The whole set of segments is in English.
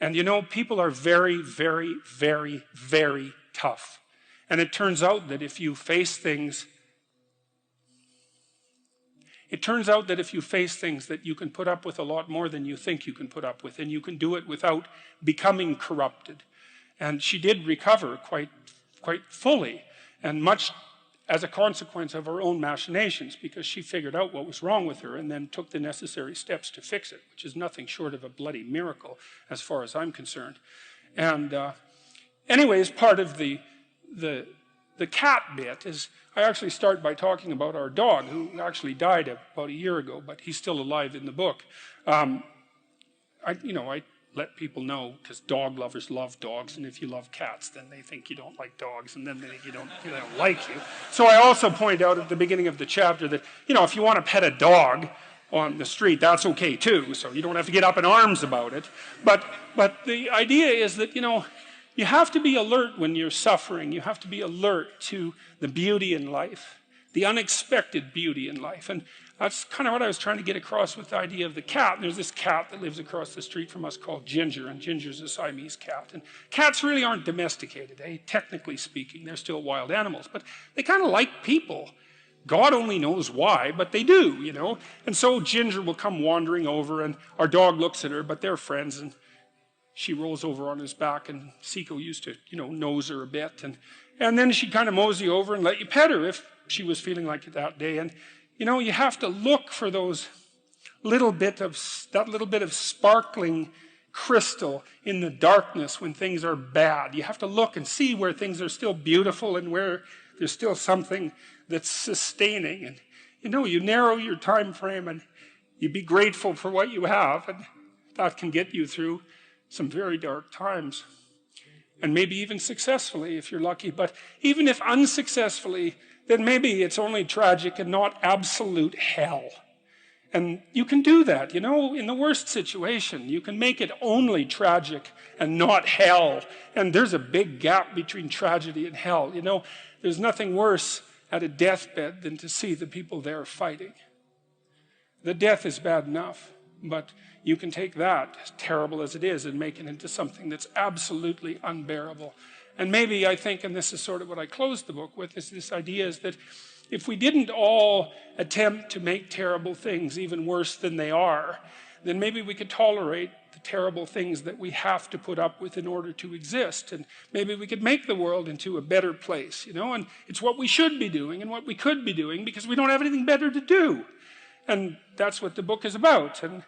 And you know, people are very, very, very, very tough. And it turns out that if you face things, that you can put up with a lot more than you think you can put up with, and you can do it without becoming corrupted. And she did recover quite fully, and much as a consequence of her own machinations, because she figured out what was wrong with her and then took the necessary steps to fix it, which is nothing short of a bloody miracle as far as I'm concerned. And anyways, part of the cat bit is, I actually start by talking about our dog, who actually died about a year ago, but he's still alive in the book. I let people know, because dog lovers love dogs, and if you love cats, then they think you don't like dogs, and then they think they don't like you. So I also point out at the beginning of the chapter that, if you want to pet a dog on the street, that's okay too, so you don't have to get up in arms about it. But the idea is that, you have to be alert when you're suffering. You have to be alert to the beauty in life, the unexpected beauty in life. And that's kind of what I was trying to get across with the idea of the cat. And there's this cat that lives across the street from us called Ginger, and Ginger's a Siamese cat. And cats really aren't domesticated, technically speaking. They're still wild animals, but they kind of like people. God only knows why, but they do, And so Ginger will come wandering over, and our dog looks at her, but they're friends, and she rolls over on his back, and Seiko used to, nose her a bit. And then she'd kind of mosey over and let you pet her if she was feeling like it that day. And, you have to look for that little bit of sparkling crystal in the darkness when things are bad. You have to look and see where things are still beautiful and where there's still something that's sustaining. And, you narrow your time frame and you be grateful for what you have, and that can get you through some very dark times. And maybe even successfully if you're lucky. But even if unsuccessfully, then maybe it's only tragic and not absolute hell. And you can do that, in the worst situation. You can make it only tragic and not hell. And there's a big gap between tragedy and hell. There's nothing worse at a deathbed than to see the people there fighting. The death is bad enough, but you can take that, as terrible as it is, and make it into something that's absolutely unbearable. And maybe I think, and this is sort of what I closed the book with, is this idea is that if we didn't all attempt to make terrible things even worse than they are, then maybe we could tolerate the terrible things that we have to put up with in order to exist. And maybe we could make the world into a better place, and it's what we should be doing and what we could be doing, because we don't have anything better to do. And that's what the book is about. And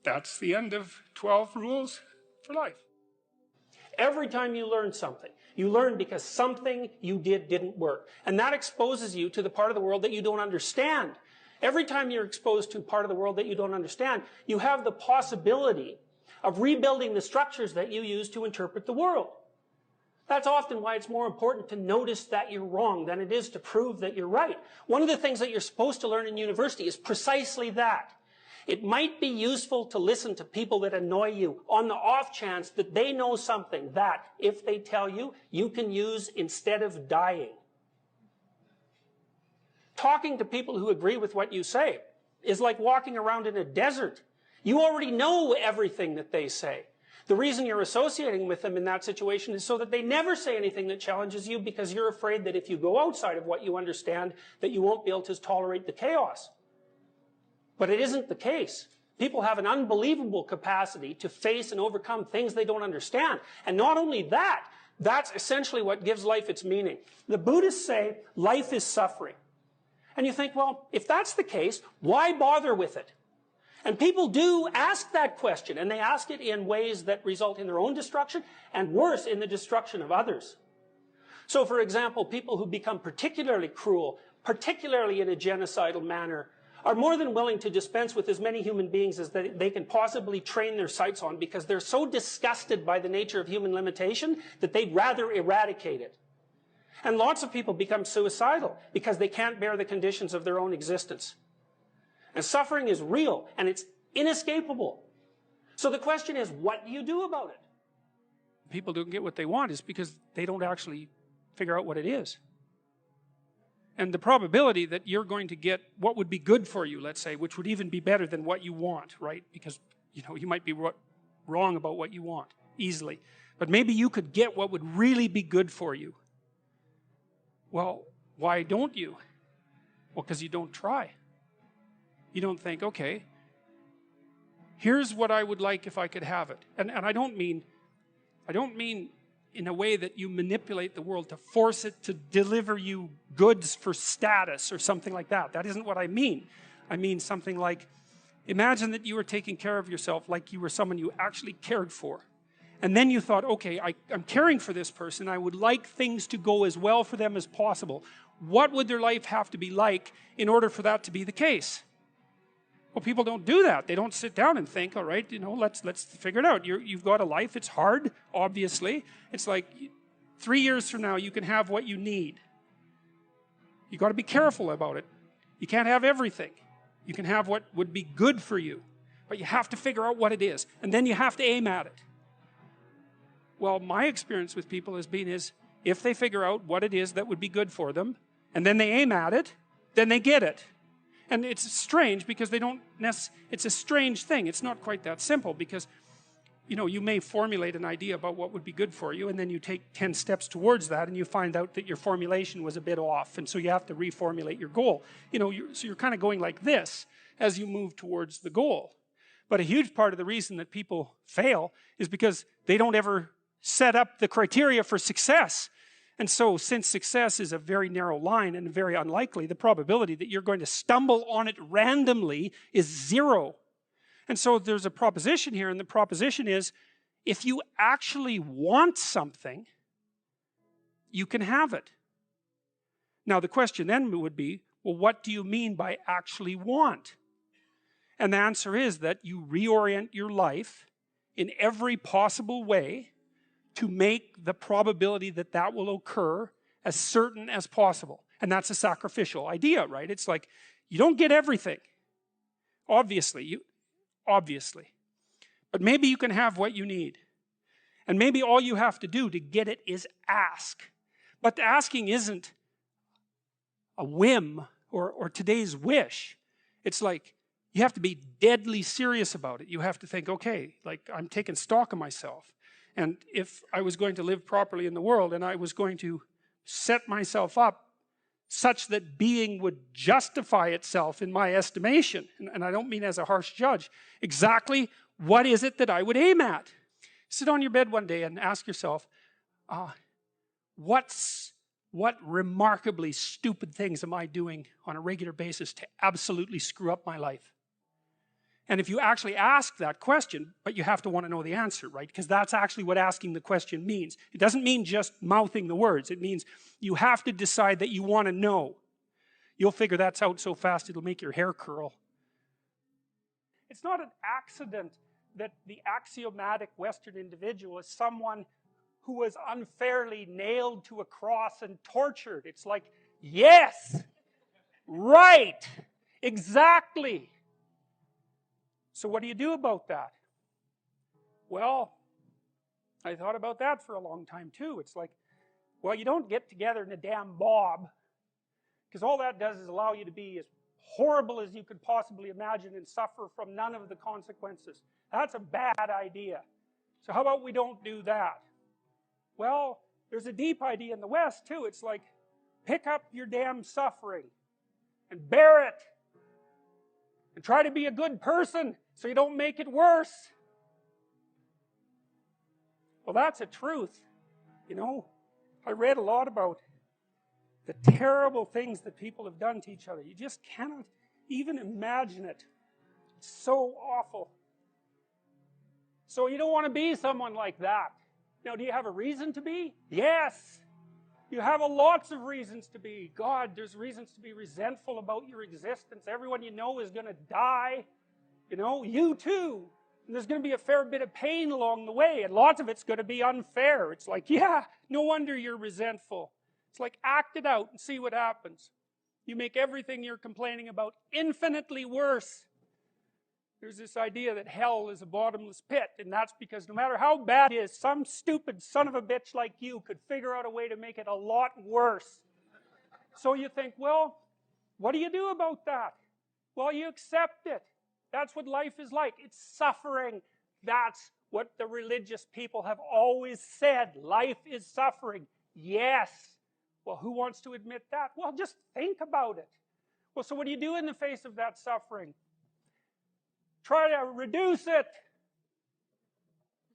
that's the end of 12 Rules for Life. Every time you learn something, you learn because something you did didn't work. And that exposes you to the part of the world that you don't understand. Every time you're exposed to a part of the world that you don't understand, you have the possibility of rebuilding the structures that you use to interpret the world. That's often why it's more important to notice that you're wrong than it is to prove that you're right. One of the things that you're supposed to learn in university is precisely that. It might be useful to listen to people that annoy you on the off chance that they know something that, if they tell you, you can use instead of dying. Talking to people who agree with what you say is like walking around in a desert. You already know everything that they say. The reason you're associating with them in that situation is so that they never say anything that challenges you, because you're afraid that if you go outside of what you understand, that you won't be able to tolerate the chaos. But it isn't the case. People have an unbelievable capacity to face and overcome things they don't understand. And not only that, that's essentially what gives life its meaning. The Buddhists say life is suffering. And you think, well, if that's the case, why bother with it? And people do ask that question, and they ask it in ways that result in their own destruction, and worse, in the destruction of others. So, for example, people who become particularly cruel, particularly in a genocidal manner, are more than willing to dispense with as many human beings as they can possibly train their sights on, because they're so disgusted by the nature of human limitation that they'd rather eradicate it. And lots of people become suicidal because they can't bear the conditions of their own existence. And suffering is real, and it's inescapable. So the question is, what do you do about it? People don't get what they want is because they don't actually figure out what it is. And the probability that you're going to get what would be good for you, let's say, which would even be better than what you want, right? Because, you might be wrong about what you want, easily. But maybe you could get what would really be good for you. Well, why don't you? Well, because you don't try. You don't think, okay, here's what I would like if I could have it. And I don't mean in a way that you manipulate the world to force it to deliver you goods for status or something like that. That isn't what I mean. I mean something like, imagine that you were taking care of yourself like you were someone you actually cared for. And then you thought, okay, I'm caring for this person. I would like things to go as well for them as possible. What would their life have to be like in order for that to be the case? Well, people don't do that. They don't sit down and think, all right, let's figure it out. You've got a life. It's hard, obviously. It's like 3 years from now, you can have what you need. You got to be careful about it. You can't have everything. You can have what would be good for you, but you have to figure out what it is, and then you have to aim at it. Well, my experience with people has been if they figure out what it is that would be good for them, and then they aim at it, then they get it. And it's strange because it's a strange thing. It's not quite that simple because, you may formulate an idea about what would be good for you, and then you take 10 steps towards that, and you find out that your formulation was a bit off, and so you have to reformulate your goal. So you're kind of going like this as you move towards the goal. But a huge part of the reason that people fail is because they don't ever set up the criteria for success. And so, since success is a very narrow line and very unlikely, the probability that you're going to stumble on it randomly is 0. And so there's a proposition here, and the proposition is, if you actually want something, you can have it. Now the question then would be, well, what do you mean by actually want? And the answer is that you reorient your life in every possible way to make the probability that that will occur as certain as possible. And that's a sacrificial idea, right? It's like, you don't get everything. Obviously. But maybe you can have what you need. And maybe all you have to do to get it is ask. But the asking isn't a whim or today's wish. It's like, you have to be deadly serious about it. You have to think, okay, like I'm taking stock of myself. And if I was going to live properly in the world and I was going to set myself up such that being would justify itself in my estimation, and I don't mean as a harsh judge, exactly what is it that I would aim at? Sit on your bed one day and ask yourself, what remarkably stupid things am I doing on a regular basis to absolutely screw up my life? And if you actually ask that question, but you have to want to know the answer, right? Because that's actually what asking the question means. It doesn't mean just mouthing the words. It means you have to decide that you want to know. You'll figure that's out so fast it'll make your hair curl. It's not an accident that the axiomatic Western individual is someone who was unfairly nailed to a cross and tortured. It's like, yes, right, exactly. So what do you do about that? Well, I thought about that for a long time too. It's like, well, you don't get together in a damn mob, because all that does is allow you to be as horrible as you could possibly imagine and suffer from none of the consequences. That's a bad idea. So how about we don't do that? Well, there's a deep idea in the West too. It's like, pick up your damn suffering and bear it and try to be a good person so you don't make it worse. Well, that's a truth. I read a lot about the terrible things that people have done to each other. You just cannot even imagine it. It's so awful. So you don't want to be someone like that. Now, do you have a reason to be? Yes. You have lots of reasons to be. God, there's reasons to be resentful about your existence. Everyone you know is going to die. You too. And there's going to be a fair bit of pain along the way, and lots of it's going to be unfair. It's like, yeah, no wonder you're resentful. It's like, act it out and see what happens. You make everything you're complaining about infinitely worse. There's this idea that hell is a bottomless pit, and that's because no matter how bad it is, some stupid son of a bitch like you could figure out a way to make it a lot worse. So you think, well, what do you do about that? Well, you accept it. That's what life is like. It's suffering. That's what the religious people have always said. Life is suffering. Yes. Well, who wants to admit that? Well, just think about it. Well, so what do you do in the face of that suffering? Try to reduce it.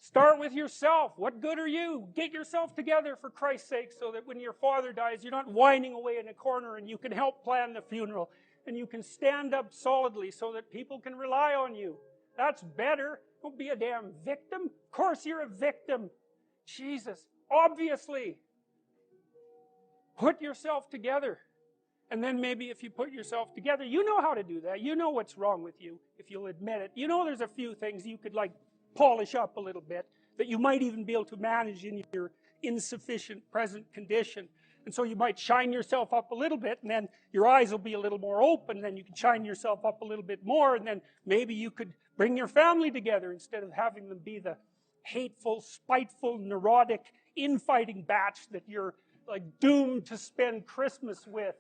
Start with yourself. What good are you? Get yourself together for Christ's sake so that when your father dies, you're not whining away in a corner and you can help plan the funeral and you can stand up solidly so that people can rely on you. That's better. Don't be a damn victim. Of course you're a victim. Jesus, obviously. Put yourself together. And then maybe if you put yourself together, you know how to do that. You know what's wrong with you, if you'll admit it. You know there's a few things you could like polish up a little bit, that you might even be able to manage in your insufficient present condition. And so you might shine yourself up a little bit, and then your eyes will be a little more open, and then you can shine yourself up a little bit more, and then maybe you could bring your family together instead of having them be the hateful, spiteful, neurotic, infighting batch that you're like doomed to spend Christmas with.